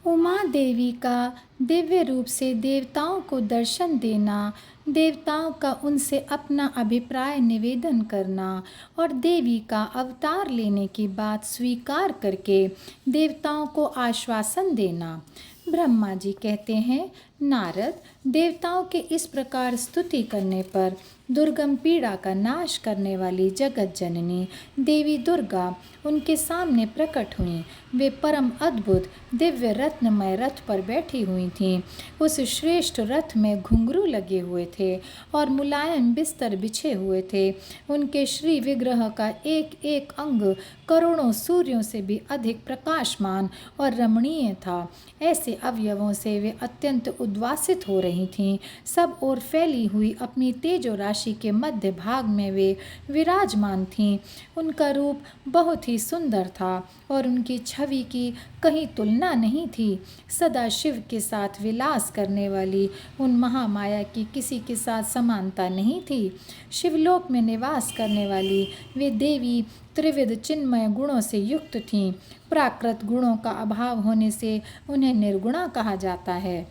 उमा देवी का दिव्य रूप से देवताओं को दर्शन देना, देवताओं का उनसे अपना अभिप्राय निवेदन करना और देवी का अवतार लेने की बात स्वीकार करके देवताओं को आश्वासन देना। ब्रह्मा जी कहते हैं, नारद, देवताओं के इस प्रकार स्तुति करने पर दुर्गम पीड़ा का नाश करने वाली जगत जननी देवी दुर्गा उनके सामने प्रकट हुईं। वे परम अद्भुत दिव्य रत्नमय रथ पर बैठी हुई थीं। उस श्रेष्ठ रथ में घुंघरू लगे हुए थे और मुलायम बिस्तर बिछे हुए थे। उनके श्री विग्रह का एक एक अंग करोड़ों सूर्यों से भी अधिक प्रकाशमान और रमणीय था। ऐसे अवयवों से वे अत्यंत उद्वासित हो रही थीं। सब ओर फैली हुई अपनी तेजो राशि के मध्य भाग में वे विराजमान थीं। उनका रूप बहुत ही सुंदर था और उनकी छवि की कहीं तुलना नहीं थी। सदा शिव के साथ विलास करने वाली उन महामाया की किसी के साथ समानता नहीं थी। शिवलोक में निवास करने वाली वे देवी त्रिविध चिन्मय गुणों से युक्त थीं। प्राकृत गुणों का अभाव होने से उन्हें निर्गुणा कहा जाता है।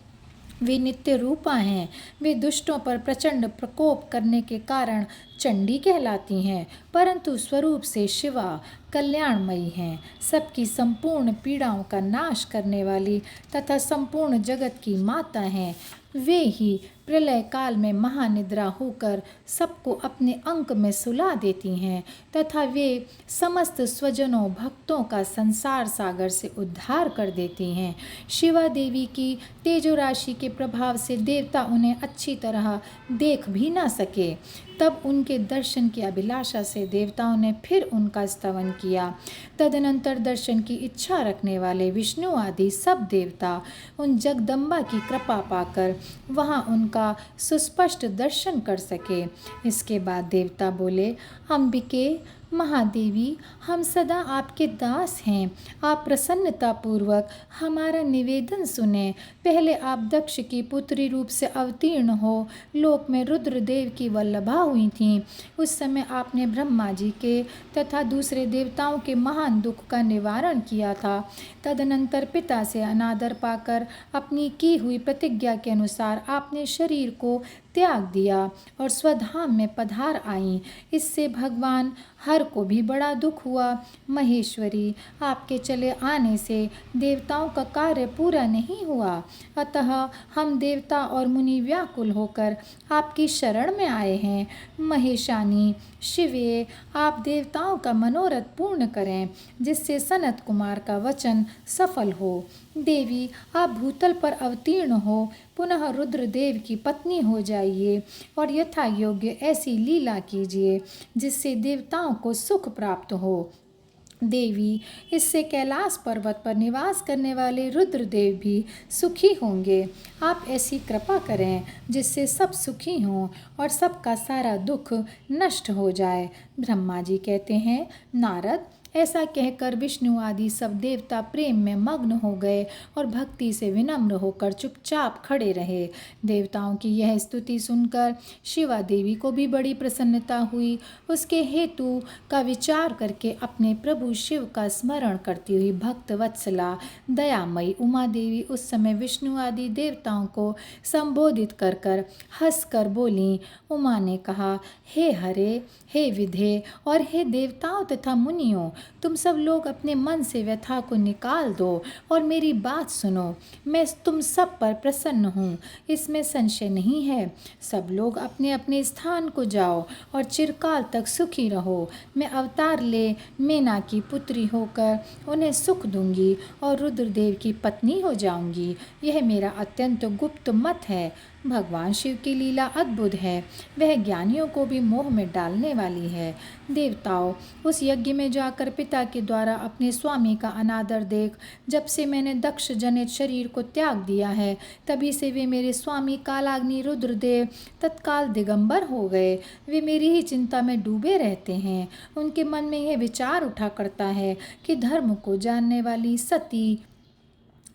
वे नित्य रूपा हैं। वे दुष्टों पर प्रचंड प्रकोप करने के कारण चंडी कहलाती हैं, परंतु स्वरूप से शिवा कल्याणमयी हैं। सबकी संपूर्ण पीड़ाओं का नाश करने वाली तथा संपूर्ण जगत की माता हैं। वे ही प्रलय काल में महानिद्रा होकर सबको अपने अंक में सुला देती हैं तथा वे समस्त स्वजनों भक्तों का संसार सागर से उद्धार कर देती हैं। शिवा देवी की तेजो राशि के प्रभाव से देवता उन्हें अच्छी तरह देख भी ना सके। तब उनके दर्शन की अभिलाषा से देवताओं ने फिर उनका स्तवन किया। तदनंतर दर्शन की इच्छा रखने वाले विष्णु आदि सब देवता उन जगदम्बा की कृपा पाकर वहां उनका सुस्पष्ट दर्शन कर सके। इसके बाद देवता बोले, अंबिके, महादेवी, हम सदा आपके दास हैं। आप प्रसन्नतापूर्वक हमारा निवेदन सुने। पहले आप दक्ष की पुत्री रूप से अवतीर्ण हो लोक में रुद्रदेव की वल्लभा हुई थीं। उस समय आपने ब्रह्मा जी के तथा दूसरे देवताओं के महान दुख का निवारण किया था। तदनंतर पिता से अनादर पाकर अपनी की हुई प्रतिज्ञा के अनुसार आपने शरीर को त्याग दिया और स्वधाम में पधार आईं। इससे भगवान हर को भी बड़ा दुख हुआ। महेश्वरी, आपके चले आने से देवताओं का कार्य पूरा नहीं हुआ, अतः हम देवता और मुनि व्याकुल होकर आपकी शरण में आए हैं। महेशानी, शिवे, आप देवताओं का मनोरथ पूर्ण करें जिससे सनत कुमार का वचन सफल हो। देवी, आप भूतल पर अवतीर्ण हो पुनः रुद्रदेव की पत्नी हो जाइए और यथा योग्य ऐसी लीला कीजिए जिससे देवताओं को सुख प्राप्त हो। देवी, इससे कैलाश पर्वत पर निवास करने वाले रुद्रदेव भी सुखी होंगे। आप ऐसी कृपा करें जिससे सब सुखी हों और सबका सारा दुख नष्ट हो जाए। ब्रह्मा जी कहते हैं, नारद, ऐसा कहकर विष्णु आदि सब देवता प्रेम में मग्न हो गए और भक्ति से विनम्र होकर चुपचाप खड़े रहे। देवताओं की यह स्तुति सुनकर शिवा देवी को भी बड़ी प्रसन्नता हुई। उसके हेतु का विचार करके अपने प्रभु शिव का स्मरण करती हुई भक्त वत्सला दयामयी उमा देवी उस समय विष्णु आदि देवताओं को संबोधित कर कर हंस कर बोली। उमा ने कहा, हे हरे, हे विधे और हे देवताओं तथा मुनियों, तुम सब लोग अपने मन से व्यथा को निकाल दो और मेरी बात सुनो। मैं तुम सब पर प्रसन्न हूँ, इसमें संशय नहीं है। सब लोग अपने अपने स्थान को जाओ और चिरकाल तक सुखी रहो। मैं अवतार ले मेना की पुत्री होकर उन्हें सुख दूंगी और रुद्रदेव की पत्नी हो जाऊंगी। यह मेरा अत्यंत गुप्त मत है। भगवान शिव की लीला अद्भुत है, वह ज्ञानियों को भी मोह में डालने वाली है। देवताओं, उस यज्ञ में जाकर पिता के द्वारा अपने स्वामी का अनादर देख जब से मैंने दक्ष जनित शरीर को त्याग दिया है, तभी से वे मेरे स्वामी कालाग्नि रुद्रदेव तत्काल दिगंबर हो गए। वे मेरी ही चिंता में डूबे रहते हैं। उनके मन में यह विचार उठा करता है कि धर्म को जानने वाली सती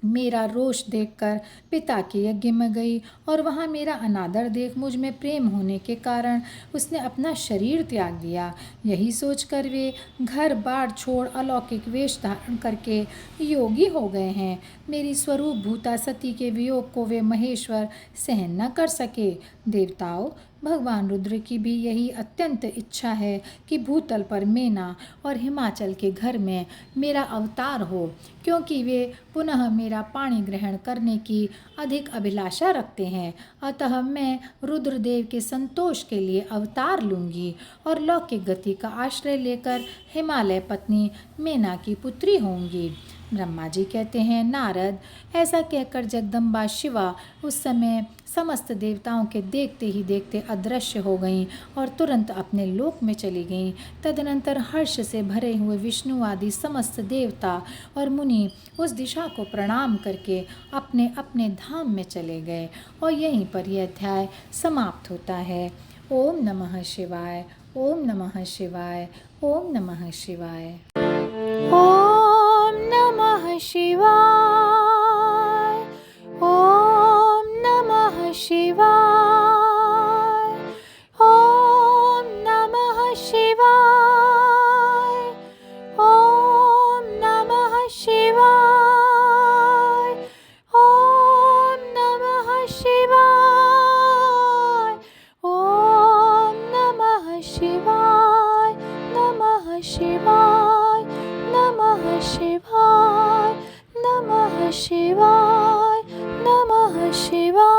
मेरा रोष देखकर पिता के यज्ञ में गई और वहाँ मेरा अनादर देख मुझ में प्रेम होने के कारण उसने अपना शरीर त्याग दिया। यही सोचकर वे घर बार छोड़ अलौकिक वेश धारण करके योगी हो गए हैं। मेरी स्वरूप भूता सती के वियोग को वे महेश्वर सहन न कर सके। देवताओं, भगवान रुद्र की भी यही अत्यंत इच्छा है कि भूतल पर मेना और हिमाचल के घर में मेरा अवतार हो, क्योंकि वे पुनः मेरा पाणी ग्रहण करने की अधिक अभिलाषा रखते हैं। अतः मैं रुद्रदेव के संतोष के लिए अवतार लूंगी और लौकिक गति का आश्रय लेकर हिमालय पत्नी मेना की पुत्री होंगी। ब्रह्मा जी कहते हैं, नारद, ऐसा कहकर जगदम्बा शिवा उस समय समस्त देवताओं के देखते ही देखते अदृश्य हो गईं और तुरंत अपने लोक में चली गईं। तदनंतर हर्ष से भरे हुए विष्णु आदि समस्त देवता और मुनि उस दिशा को प्रणाम करके अपने अपने धाम में चले गए और यहीं पर यह अध्याय समाप्त होता है। ओम नमः शिवाय, ओम नमः शिवाय, ओम नमः शिवाय। ॐ नमः शिवाय, ॐ नमः शिवाय, ॐ नमः शिवाय, ॐ नमः शिवाय, ॐ नमः शिवाय, ॐ नमः शिवाय, नमः शिवाय, नमः शिवाय, नमः शिवाय, नमः शिवाय।